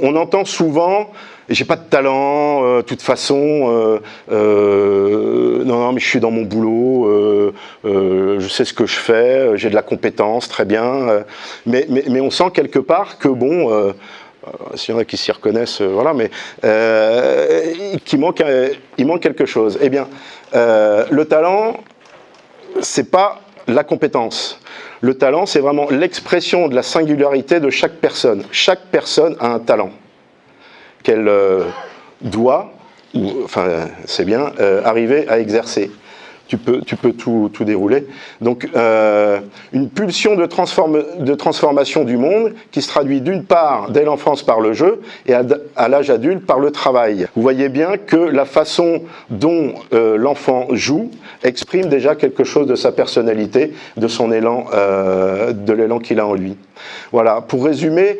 on entend souvent « j'ai pas de talent, de toute façon, non, mais je suis dans mon boulot, je sais ce que je fais, j'ai de la compétence, très bien. » Mais on sent quelque part que, bon, s'il y en a qui s'y reconnaissent, voilà, mais il manque quelque chose. Eh bien, le talent, c'est pas la compétence. Le talent, c'est vraiment l'expression de la singularité de chaque personne. Chaque personne a un talent qu'elle doit, enfin c'est bien, arriver à exercer. Tu peux tout dérouler. Donc une pulsion de transformation du monde qui se traduit d'une part dès l'enfance par le jeu et à l'âge adulte par le travail. Vous voyez bien que la façon dont l'enfant joue exprime déjà quelque chose de sa personnalité, de son élan, de l'élan qu'il a en lui. Voilà, pour résumer,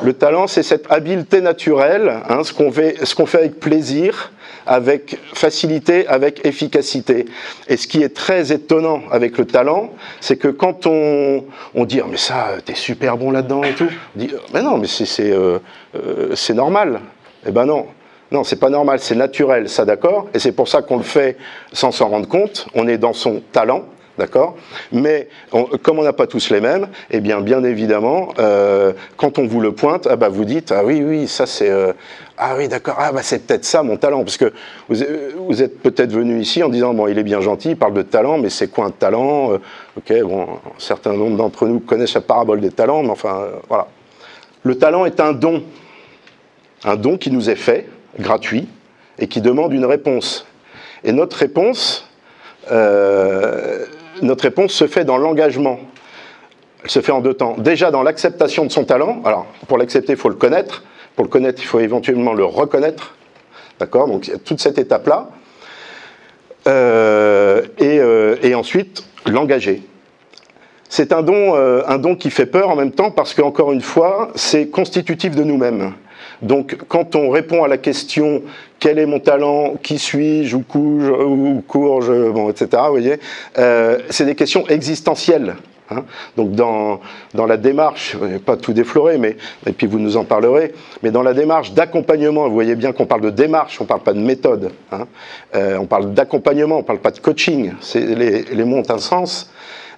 le talent c'est cette habileté naturelle, hein, ce qu'on fait avec plaisir, avec facilité, avec efficacité. Et ce qui est très étonnant avec le talent, c'est que quand on dit « mais ça, t'es super bon là-dedans et tout », on dit « mais non, mais c'est normal ». Eh ben non. Non, c'est pas normal, c'est naturel, ça d'accord. Et c'est pour ça qu'on le fait sans s'en rendre compte, on est dans son talent. D'accord ? Mais comme on n'a pas tous les mêmes, eh bien évidemment, quand on vous le pointe, vous dites « ah oui, ça c'est... ah oui, d'accord, c'est peut-être ça mon talent ». Parce que vous êtes peut-être venu ici en disant « bon, il est bien gentil, il parle de talent, mais c'est quoi un talent ?» Ok, bon, un certain nombre d'entre nous connaissent la parabole des talents, mais enfin, voilà. Le talent est un don qui nous est fait, gratuit, et qui demande une réponse. Et notre réponse se fait dans l'engagement. Elle se fait en deux temps. Déjà dans l'acceptation de son talent. Alors, pour l'accepter, il faut le connaître. Pour le connaître, il faut éventuellement le reconnaître. D'accord ? Donc, il y a toute cette étape-là. Et ensuite, l'engager. C'est un don qui fait peur en même temps parce qu'encore une fois, c'est constitutif de nous-mêmes. Donc, quand on répond à la question « quel est mon talent ? Qui suis-je ? Où cours-je ?» bon, etc. Vous voyez, c'est des questions existentielles. Hein. Donc, dans la démarche, pas tout déflorer, et puis vous nous en parlerez, mais dans la démarche d'accompagnement, vous voyez bien qu'on parle de démarche, on ne parle pas de méthode. Hein. On parle d'accompagnement, on ne parle pas de coaching. Les mots ont un sens.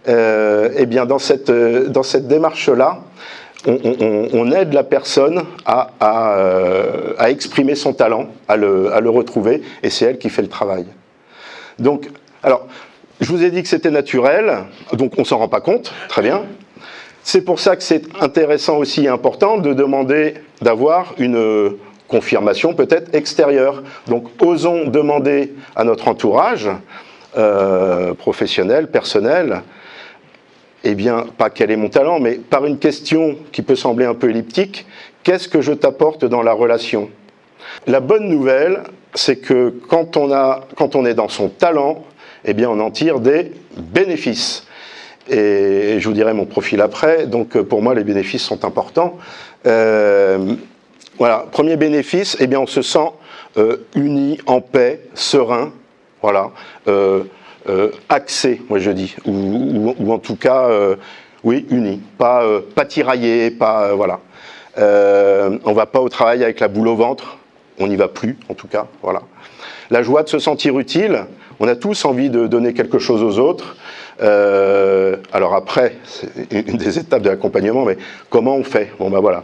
Eh bien, dans cette démarche-là, on aide la personne à exprimer son talent, à le retrouver, et c'est elle qui fait le travail. Donc, alors, je vous ai dit que c'était naturel, donc on ne s'en rend pas compte, très bien. C'est pour ça que c'est intéressant aussi et important de demander d'avoir une confirmation peut-être extérieure. Donc, osons demander à notre entourage, professionnel, personnel, eh bien, pas quel est mon talent, mais par une question qui peut sembler un peu elliptique, qu'est-ce que je t'apporte dans la relation ? La bonne nouvelle, c'est que quand on est dans son talent, eh bien, on en tire des bénéfices. Et je vous dirai mon profil après, donc pour moi, les bénéfices sont importants. Voilà, premier bénéfice, eh bien, on se sent uni, en paix, serein, voilà. Axé, moi je dis, ou en tout cas, oui, uni, pas tiraillé, pas, voilà. On va pas au travail avec la boule au ventre, on n'y va plus, en tout cas, voilà. La joie de se sentir utile, on a tous envie de donner quelque chose aux autres. Alors après, c'est une des étapes de l'accompagnement, mais comment on fait ? Bon ben voilà,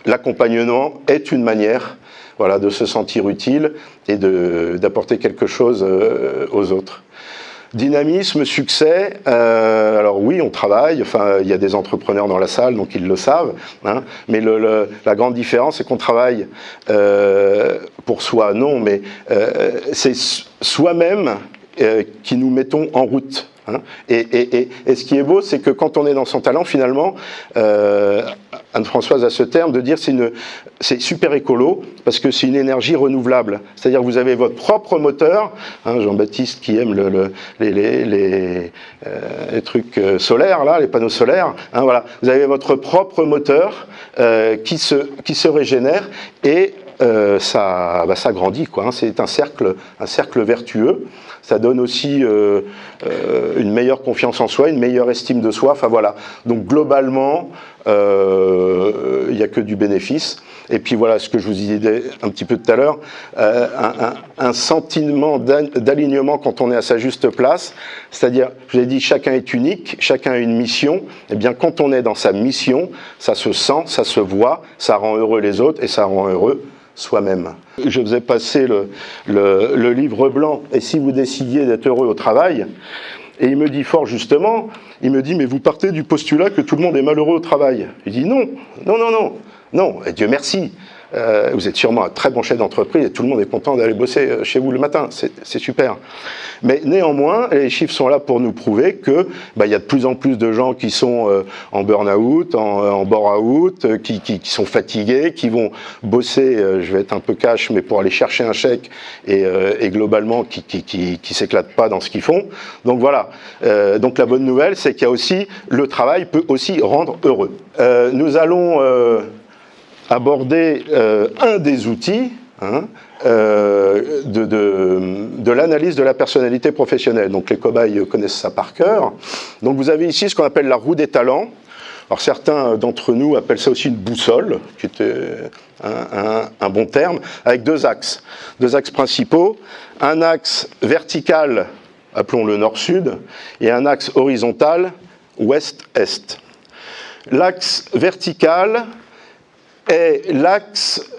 l'accompagnement est une manière, voilà, de se sentir utile et d'apporter quelque chose aux autres. Dynamisme, succès, alors oui, on travaille, enfin, il y a des entrepreneurs dans la salle, donc ils le savent, hein, mais la grande différence, c'est qu'on travaille pour soi, non, mais c'est soi-même qui nous mettons en route. Hein, et ce qui est beau, c'est que quand on est dans son talent, finalement, Anne-Françoise a ce terme de dire c'est super écolo parce que c'est une énergie renouvelable. C'est-à-dire que vous avez votre propre moteur, hein, Jean-Baptiste qui aime les trucs solaires, là, les panneaux solaires, hein, voilà. Vous avez votre propre moteur qui se régénère et ça grandit, quoi, hein. C'est un cercle vertueux. ça donne aussi une meilleure confiance en soi, une meilleure estime de soi. Enfin voilà. Donc globalement, il n'y a que du bénéfice. Et puis voilà ce que je vous disais un petit peu tout à l'heure, un sentiment d'alignement quand on est à sa juste place, c'est-à-dire, je vous ai dit, chacun est unique, chacun a une mission, et bien quand on est dans sa mission, ça se sent, ça se voit, ça rend heureux les autres et ça rend heureux soi-même. Je vous ai passé le livre blanc, et si vous décidiez d'être heureux au travail, et il me dit fort justement, il me dit, mais vous partez du postulat que tout le monde est malheureux au travail. Je dis non, non, non, non. Non, et Dieu merci, vous êtes sûrement un très bon chef d'entreprise et tout le monde est content d'aller bosser chez vous le matin, c'est super. Mais néanmoins, les chiffres sont là pour nous prouver que y a de plus en plus de gens qui sont en burn-out, en bore-out, qui sont fatigués, qui vont bosser, je vais être un peu cash, mais pour aller chercher un chèque et globalement qui s'éclatent pas dans ce qu'ils font. Donc voilà, donc la bonne nouvelle, c'est qu'il y a aussi, le travail peut aussi rendre heureux. Nous allons aborder un des outils de l'analyse de la personnalité professionnelle. Donc les cobayes connaissent ça par cœur. Donc vous avez ici ce qu'on appelle la roue des talents. Alors certains d'entre nous appellent ça aussi une boussole, qui était un bon terme, avec deux axes principaux. Un axe vertical, appelons-le nord-sud, et un axe horizontal, ouest-est. L'axe vertical est l'axe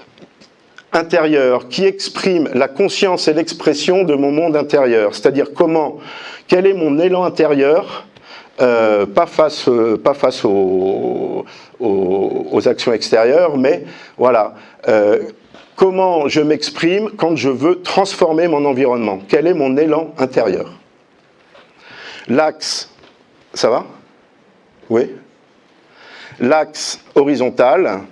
intérieur qui exprime la conscience et l'expression de mon monde intérieur, c'est-à-dire quel est mon élan intérieur, pas face aux actions extérieures, mais voilà, comment je m'exprime quand je veux transformer mon environnement, quel est mon élan intérieur. L'axe, ça va ? Oui ? L'axe horizontal,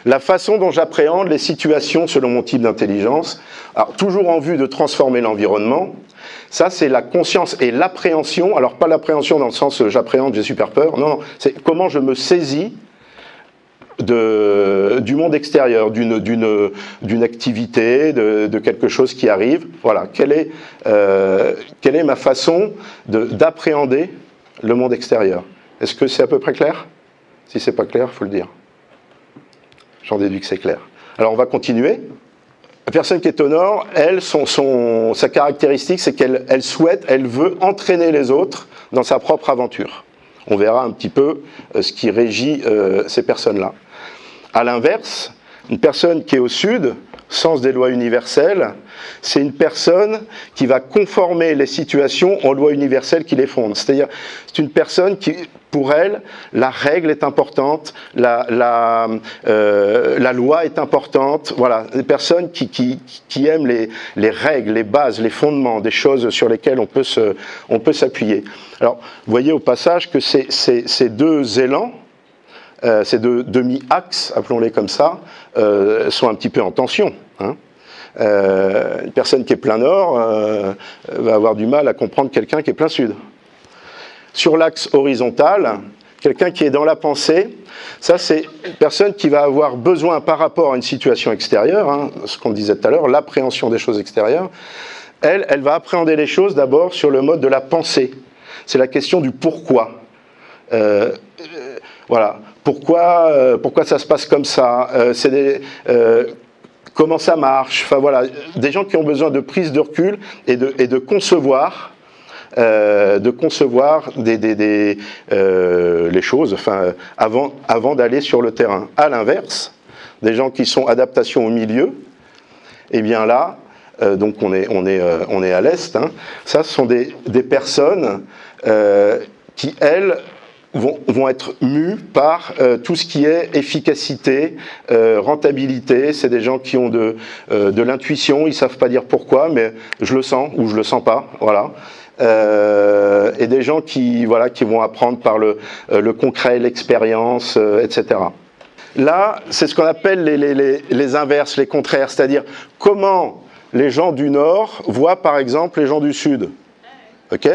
la façon dont j'appréhende les situations selon mon type d'intelligence, alors toujours en vue de transformer l'environnement, ça c'est la conscience et l'appréhension, alors pas l'appréhension dans le sens j'appréhende, j'ai super peur, non, c'est comment je me saisis du monde extérieur, d'une activité, de quelque chose qui arrive, voilà, quelle est ma façon d'appréhender le monde extérieur. Est-ce que c'est à peu près clair ? Si c'est pas clair, il faut le dire. J'en déduis que c'est clair. Alors on va continuer. La personne qui est au nord, elle, sa caractéristique, c'est qu'elle veut entraîner les autres dans sa propre aventure. On verra un petit peu ce qui régit ces personnes-là. À l'inverse, une personne qui est au sud, sens des lois universelles, c'est une personne qui va conformer les situations aux lois universelles qui les fondent. C'est-à-dire, c'est une personne qui, pour elle, la règle est importante, la loi est importante. Voilà, des personnes qui aiment les règles, les bases, les fondements, des choses sur lesquelles on peut s'appuyer. Alors, vous voyez au passage que ces deux élans, ces deux demi-axes, appelons-les comme ça, sont un petit peu en tension. Une personne qui est plein nord va avoir du mal à comprendre quelqu'un qui est plein sud. Sur l'axe horizontal, quelqu'un qui est dans la pensée, ça c'est une personne qui va avoir besoin par rapport à une situation extérieure, ce qu'on disait tout à l'heure, l'appréhension des choses extérieures, elle va appréhender les choses d'abord sur le mode de la pensée. C'est la question du pourquoi. Voilà. Pourquoi ça se passe comme ça, comment ça marche, enfin voilà, des gens qui ont besoin de prise de recul et de concevoir les choses, enfin avant d'aller sur le terrain. À l'inverse, des gens qui sont adaptation au milieu, et bien là, donc on est à l'est, ça ce sont des personnes qui elles vont être mus par tout ce qui est efficacité, rentabilité. C'est des gens qui ont de l'intuition, ils savent pas dire pourquoi, mais je le sens ou je le sens pas, voilà. Et des gens qui vont apprendre par le concret, l'expérience, etc. Là, c'est ce qu'on appelle les inverses, les contraires, c'est-à-dire comment les gens du Nord voient par exemple les gens du Sud. Ok ?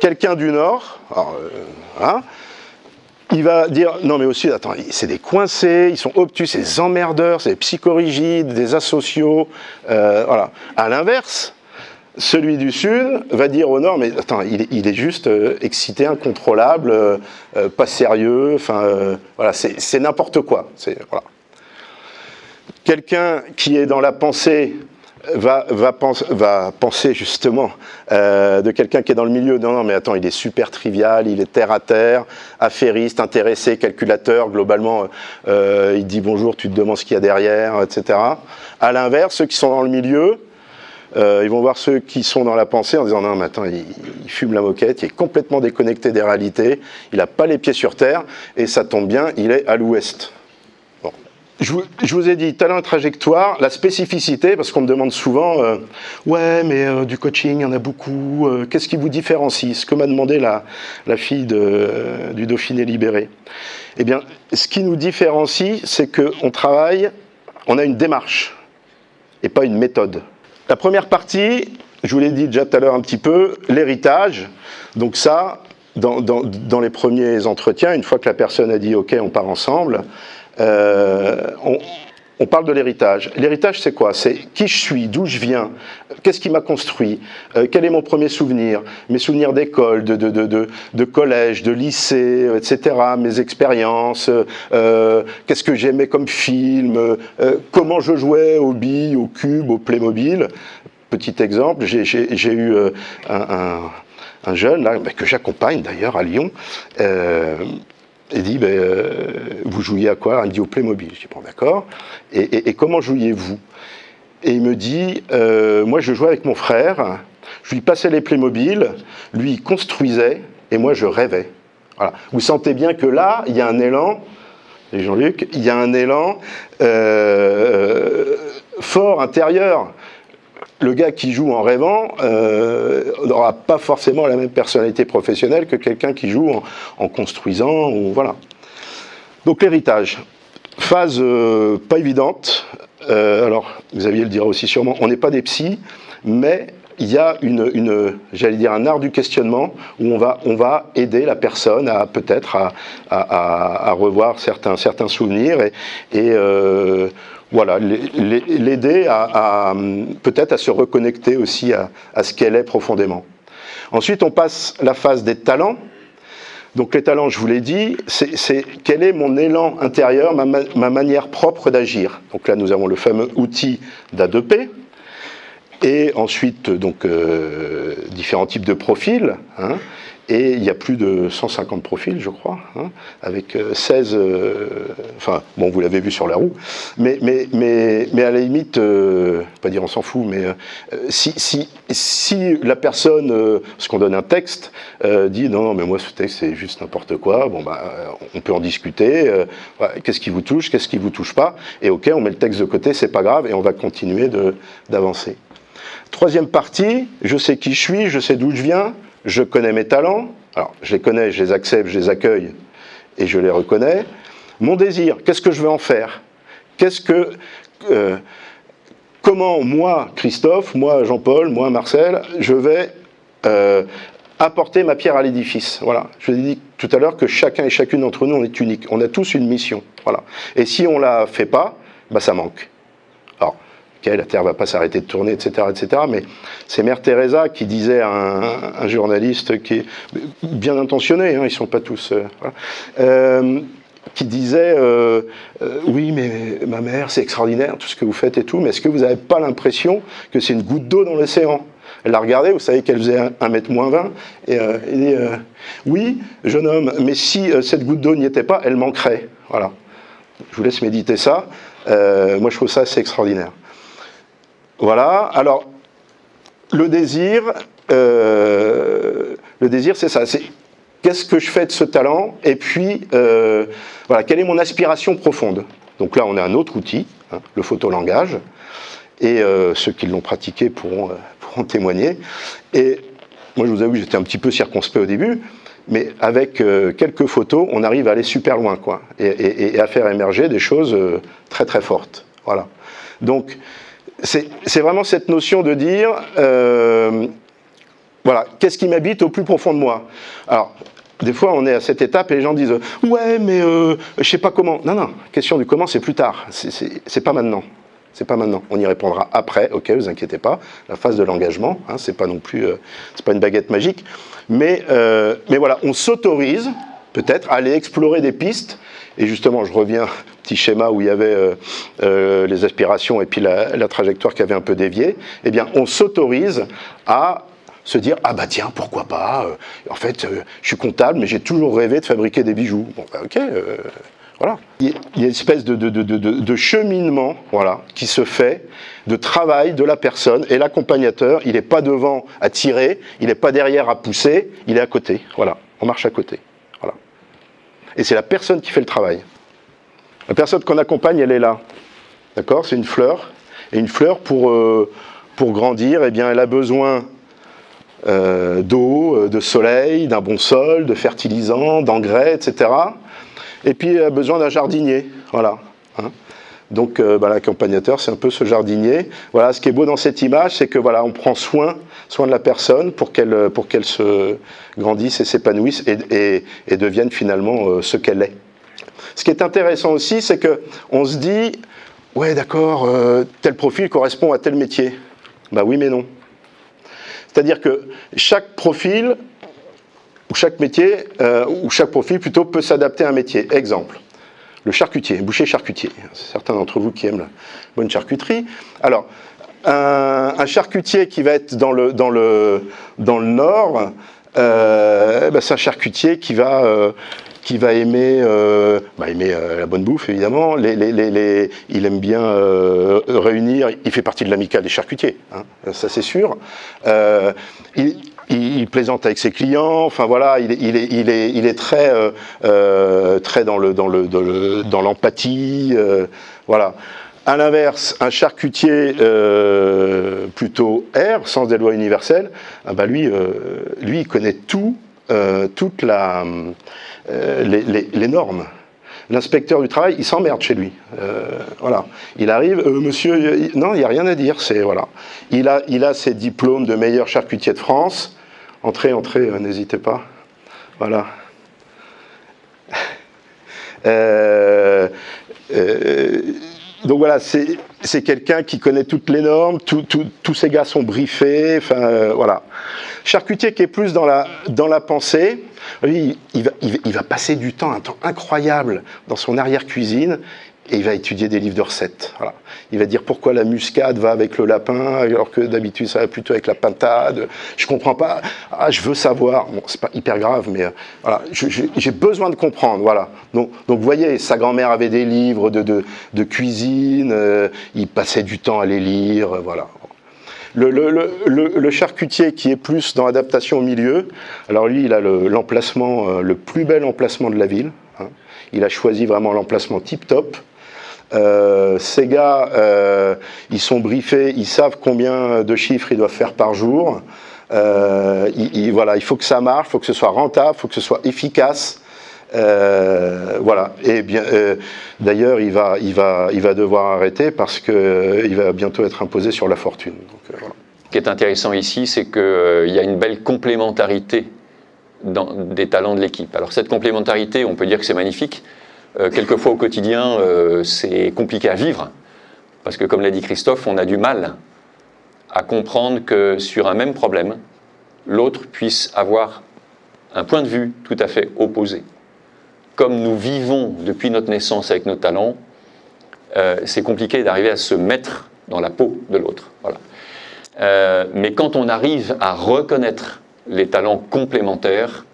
Quelqu'un du Nord, alors, il va dire, non mais aussi, attends, c'est des coincés, ils sont obtus, c'est des emmerdeurs, c'est des psychorigides, des asociaux, voilà. À l'inverse, celui du Sud va dire au Nord, mais attends, il est juste excité, incontrôlable, pas sérieux, enfin, voilà, c'est n'importe quoi. Voilà. Quelqu'un qui est dans la pensée va penser justement de quelqu'un qui est dans le milieu, non, mais attends, il est super trivial, il est terre à terre, affairiste, intéressé, calculateur, globalement, il dit bonjour, tu te demandes ce qu'il y a derrière, etc. À l'inverse, ceux qui sont dans le milieu, ils vont voir ceux qui sont dans la pensée en disant non mais attends, il fume la moquette, il est complètement déconnecté des réalités, il n'a pas les pieds sur terre, et ça tombe bien, il est à l'ouest. Bon. Je vous ai dit talent et trajectoire, la spécificité, parce qu'on me demande souvent ouais mais du coaching il y en a beaucoup, qu'est-ce qui vous différencie? Ce que m'a demandé la fille du Dauphiné libéré. Eh bien, ce qui nous différencie, c'est qu'on travaille, on a une démarche, et pas une méthode. La première partie, je vous l'ai dit déjà tout à l'heure un petit peu, l'héritage. Donc ça, dans les premiers entretiens, une fois que la personne a dit « Ok, on part ensemble », on parle de l'héritage. L'héritage, c'est quoi? C'est qui je suis, d'où je viens, qu'est-ce qui m'a construit, quel est mon premier souvenir, mes souvenirs d'école, de collège, de lycée, etc., mes expériences, qu'est-ce que j'aimais comme film, comment je jouais aux billes, au cube, au Playmobil. Petit exemple, j'ai eu un jeune là, que j'accompagne d'ailleurs à Lyon. Il dit, vous jouiez à quoi? Il me dit au Playmobil. Je dis, bon d'accord. Et comment jouiez-vous? Et il me dit, moi je jouais avec mon frère, je lui passais les Playmobil, lui il construisait, et moi je rêvais. Voilà. Vous sentez bien que là, il y a un élan, et Jean-Luc, il y a un élan fort intérieur. Le gars qui joue en rêvant n'aura pas forcément la même personnalité professionnelle que quelqu'un qui joue en construisant. Ou, voilà. Donc l'héritage, phase pas évidente. Alors, Xavier le dira aussi sûrement, on n'est pas des psys, mais il y a j'allais dire un art du questionnement où on va aider la personne à peut-être à revoir certains souvenirs et voilà, l'aider peut-être à se reconnecter aussi à ce qu'elle est profondément. Ensuite, on passe la phase des talents. Donc les talents, je vous l'ai dit, c'est quel est mon élan intérieur, ma manière propre d'agir. Donc là, nous avons le fameux outil d'A2P. Et ensuite, donc, différents types de profils. Hein, et il y a plus de 150 profils, je crois, hein, avec 16... enfin, bon, vous l'avez vu sur la roue. Mais à la limite, pas dire on s'en fout, mais si la personne, parce qu'on donne un texte, dit non, mais moi ce texte c'est juste n'importe quoi, bon, on peut en discuter. Qu'est-ce qui vous touche, qu'est-ce qui vous touche pas? Et ok, on met le texte de côté, c'est pas grave, et on va continuer d'avancer. Troisième partie, je sais qui je suis, je sais d'où je viens, je connais mes talents, alors je les connais, je les accepte, je les accueille et je les reconnais. Mon désir, qu'est-ce que je veux en faire? Comment moi, Christophe, moi, Jean-Paul, moi, Marcel, je vais apporter ma pierre à l'édifice. Voilà. Je vous ai dit tout à l'heure que chacun et chacune d'entre nous, on est unique. On a tous une mission. Voilà. Et si on ne la fait pas, ça manque. Alors, okay, la Terre ne va pas s'arrêter de tourner, etc., etc. Mais c'est Mère Teresa qui disait à un journaliste qui est bien intentionné, hein, ils ne sont pas tous... voilà, qui disait oui, mais ma mère, c'est extraordinaire, tout ce que vous faites et tout, mais est-ce que vous n'avez pas l'impression que c'est une goutte d'eau dans l'océan? Elle l'a regardé, vous savez qu'elle faisait 1m-20, et il dit oui, jeune homme, mais si cette goutte d'eau n'y était pas, elle manquerait. Voilà. Je vous laisse méditer ça. Moi, je trouve ça assez extraordinaire. Voilà. Alors, le désir, c'est ça. C'est qu'est-ce que je fais de ce talent? Et puis, voilà, quelle est mon aspiration profonde? Donc là, on a un autre outil, hein, le photolangage. Et ceux qui l'ont pratiqué pourront témoigner. Et moi, je vous avoue, j'étais un petit peu circonspect au début, mais avec quelques photos, on arrive à aller super loin, quoi, et à faire émerger des choses très très fortes. Voilà. Donc, c'est vraiment cette notion de dire, voilà, qu'est-ce qui m'habite au plus profond de moi? Alors, des fois, on est à cette étape et les gens disent ouais, mais je sais pas comment. Non, question du comment, c'est plus tard. C'est pas maintenant. c'est pas maintenant. On y répondra après, ok, vous inquiétez pas. La phase de l'engagement, hein, c'est pas non plus, c'est pas une baguette magique. Mais voilà, on s'autorise peut-être à aller explorer des pistes. Et justement, je reviens, petit schéma où il y avait les aspirations et puis la trajectoire qui avait un peu dévié. Eh bien, on s'autorise à se dire « Ah bah tiens, pourquoi pas en fait, je suis comptable, mais j'ai toujours rêvé de fabriquer des bijoux. » Bon, bah ok, voilà. Il y a une espèce de cheminement, voilà, qui se fait, de travail de la personne. Et l'accompagnateur, il n'est pas devant à tirer, il n'est pas derrière à pousser, il est à côté. Voilà, on marche à côté. Voilà. Et c'est la personne qui fait le travail. La personne qu'on accompagne, elle est là. D'accord ? C'est une fleur. Et une fleur, pour grandir, eh bien, elle a besoin d'eau, de soleil, d'un bon sol, de fertilisants, d'engrais, etc. Et puis elle a besoin d'un jardinier, voilà. Hein. Donc l'accompagnateur, c'est un peu ce jardinier. Voilà, ce qui est beau dans cette image, c'est que voilà, on prend soin de la personne pour qu'elle se grandisse et s'épanouisse et devienne finalement ce qu'elle est. Ce qui est intéressant aussi, c'est que on se dit, ouais, d'accord, tel profil correspond à tel métier. Bah oui, mais non. C'est-à-dire que chaque profil, ou chaque métier, ou chaque profil plutôt, peut s'adapter à un métier. Exemple, le charcutier, boucher charcutier. Certains d'entre vous qui aiment la bonne charcuterie. Alors, un charcutier qui va être dans le nord, c'est un charcutier qui va aimer la bonne bouffe, évidemment. Il aime bien réunir. Il fait partie de l'amicale des charcutiers, hein, ça c'est sûr. Il plaisante avec ses clients. Enfin voilà, il est très dans l'empathie. Voilà. À l'inverse, un charcutier plutôt R, sens des lois universelles, lui, il connaît toutes les normes. L'inspecteur du travail, il s'emmerde chez lui. Voilà. Il arrive, monsieur, non, il n'y a rien à dire. Voilà. Il a ses diplômes de meilleur charcutier de France. Entrez, n'hésitez pas. Voilà. Donc voilà, c'est quelqu'un qui connaît toutes les normes, tous ces gars sont briefés, enfin voilà. Charcutier qui est plus dans la pensée, lui, il va passer un temps incroyable dans son arrière-cuisine et il va étudier des livres de recettes. Voilà. Il va dire pourquoi la muscade va avec le lapin alors que d'habitude ça va plutôt avec la pintade. Je comprends pas. Ah, je veux savoir. Bon, c'est pas hyper grave, mais voilà, j'ai besoin de comprendre. Voilà. Donc vous voyez, sa grand-mère avait des livres de cuisine. Il passait du temps à les lire. Voilà. Le charcutier qui est plus dans l'adaptation au milieu, alors lui, il a l'emplacement, le plus bel emplacement de la ville. Hein. Il a choisi vraiment l'emplacement tip-top. Ces gars, ils sont briefés, ils savent combien de chiffres ils doivent faire par jour. Voilà, il faut que ça marche, il faut que ce soit rentable, il faut que ce soit efficace. Voilà. Et bien, d'ailleurs, il va devoir arrêter parce qu'il va bientôt être imposé sur la fortune. Donc, voilà. Ce qui est intéressant ici, c'est qu'il y a une belle complémentarité des talents de l'équipe. Alors cette complémentarité, on peut dire que c'est magnifique. Quelquefois au quotidien, c'est compliqué à vivre, parce que comme l'a dit Christophe, on a du mal à comprendre que sur un même problème, l'autre puisse avoir un point de vue tout à fait opposé. Comme nous vivons depuis notre naissance avec nos talents, c'est compliqué d'arriver à se mettre dans la peau de l'autre. Voilà. Mais quand on arrive à reconnaître les talents complémentaires,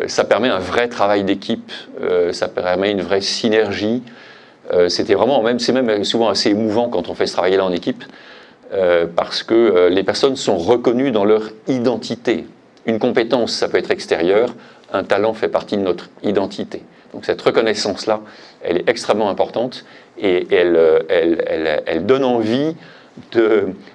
ça permet un vrai travail d'équipe, ça permet une vraie synergie. C'est même souvent assez émouvant quand on fait ce travail-là en équipe, parce que les personnes sont reconnues dans leur identité. Une compétence, ça peut être extérieur, un talent fait partie de notre identité. Donc cette reconnaissance-là, elle est extrêmement importante et elle donne envie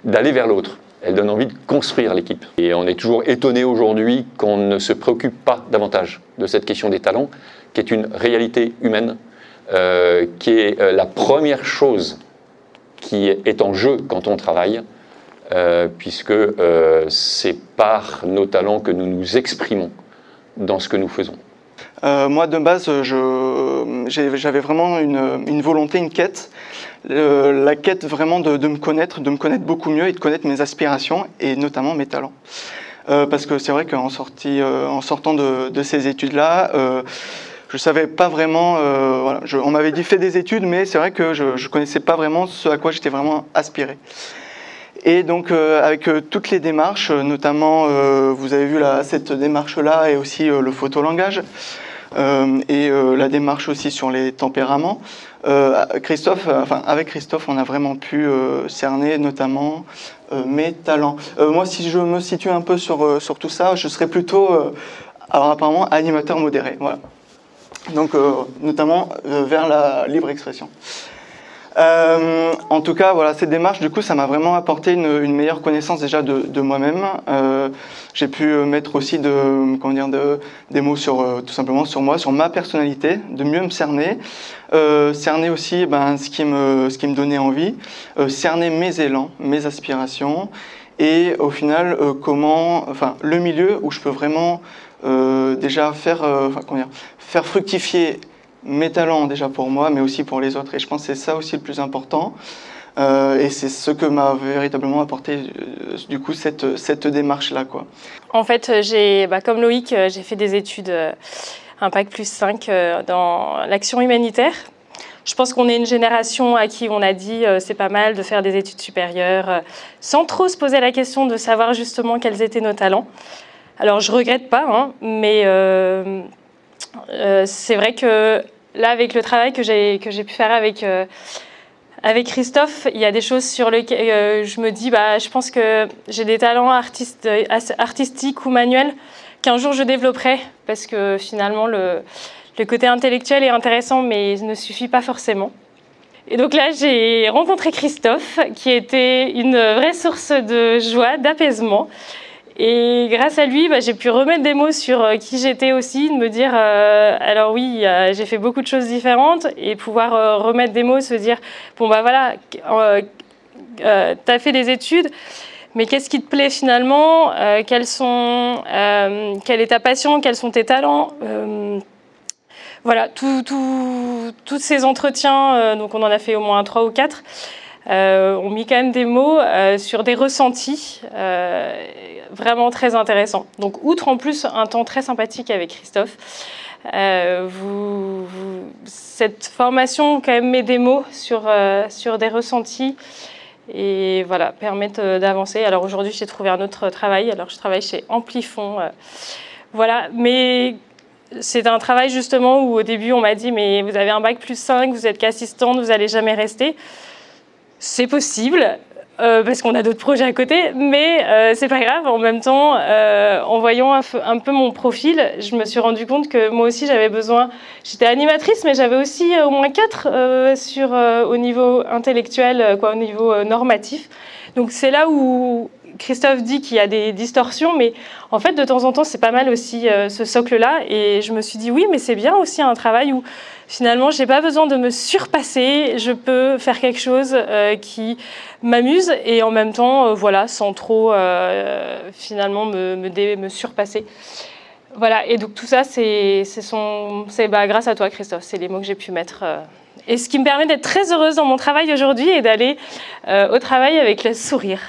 d'aller vers l'autre. Elle donne envie de construire l'équipe. Et on est toujours étonné aujourd'hui qu'on ne se préoccupe pas davantage de cette question des talents, qui est une réalité humaine, qui est la première chose qui est en jeu quand on travaille, puisque c'est par nos talents que nous nous exprimons dans ce que nous faisons. Moi, de base, j'avais vraiment une volonté, une quête. La quête vraiment de me connaître beaucoup mieux et de connaître mes aspirations et notamment mes talents. Parce que c'est vrai qu'en sortant de ces études-là, je savais pas vraiment. Voilà, on m'avait dit fais des études, mais c'est vrai que je connaissais pas vraiment ce à quoi j'étais vraiment aspiré. Et donc avec toutes les démarches, notamment vous avez vu cette démarche-là et aussi le photolangage et la démarche aussi sur les tempéraments. Avec Christophe, on a vraiment pu cerner notamment mes talents. Moi, si je me situe un peu sur tout ça, je serais plutôt, alors apparemment, animateur modéré. Voilà. Donc, notamment vers la libre expression. En tout cas, voilà, cette démarche, du coup, ça m'a vraiment apporté une meilleure connaissance déjà de moi-même. J'ai pu mettre aussi des mots tout simplement sur moi, sur ma personnalité, de mieux me cerner, cerner aussi ce qui me donnait envie, cerner mes élans, mes aspirations, et au final, le milieu où je peux vraiment déjà faire fructifier mes talents déjà pour moi, mais aussi pour les autres. Et je pense que c'est ça aussi le plus important. Et c'est ce que m'a véritablement apporté du coup cette démarche-là, quoi. En fait, comme Loïc, j'ai fait des études, un bac plus 5 dans l'action humanitaire. Je pense qu'on est une génération à qui on a dit c'est pas mal de faire des études supérieures, sans trop se poser la question de savoir justement quels étaient nos talents. Alors je regrette pas, hein, mais c'est vrai que là, avec le travail que j'ai pu faire avec Christophe, il y a des choses sur lesquelles je me dis, je pense que j'ai des talents artistiques ou manuels qu'un jour je développerai, parce que finalement, le côté intellectuel est intéressant, mais ne suffit pas forcément. Et donc là, j'ai rencontré Christophe, qui était une vraie source de joie, d'apaisement. Et grâce à lui, j'ai pu remettre des mots sur qui j'étais aussi, de me dire, alors oui, j'ai fait beaucoup de choses différentes, et pouvoir remettre des mots, se dire, t'as fait des études, mais qu'est-ce qui te plaît finalement, quelle est ta passion, quels sont tes talents, voilà, tous ces entretiens, donc on en a fait au moins 3 ou 4, ont mis quand même des mots sur des ressentis vraiment très intéressants. Donc, outre en plus un temps très sympathique avec Christophe, cette formation quand même met des mots sur des ressentis et voilà, permettent d'avancer. Alors aujourd'hui, j'ai trouvé un autre travail. Alors je travaille chez Amplifon. Voilà, mais c'est un travail justement où au début on m'a dit mais vous avez un bac plus 5, vous êtes qu'assistante, vous n'allez jamais rester. C'est possible, parce qu'on a d'autres projets à côté, mais c'est pas grave. En même temps, en voyant un peu mon profil, je me suis rendu compte que moi aussi j'avais besoin. J'étais animatrice, mais j'avais aussi au moins 4 au niveau intellectuel, au niveau normatif. Donc c'est là où Christophe dit qu'il y a des distorsions, mais en fait, de temps en temps, c'est pas mal aussi ce socle-là. Et je me suis dit, oui, mais c'est bien aussi un travail où finalement, je n'ai pas besoin de me surpasser. Je peux faire quelque chose qui m'amuse et en même temps, sans trop finalement me surpasser. Voilà, et donc tout ça, c'est grâce à toi, Christophe. C'est les mots que j'ai pu mettre. Et ce qui me permet d'être très heureuse dans mon travail aujourd'hui et d'aller au travail avec le sourire.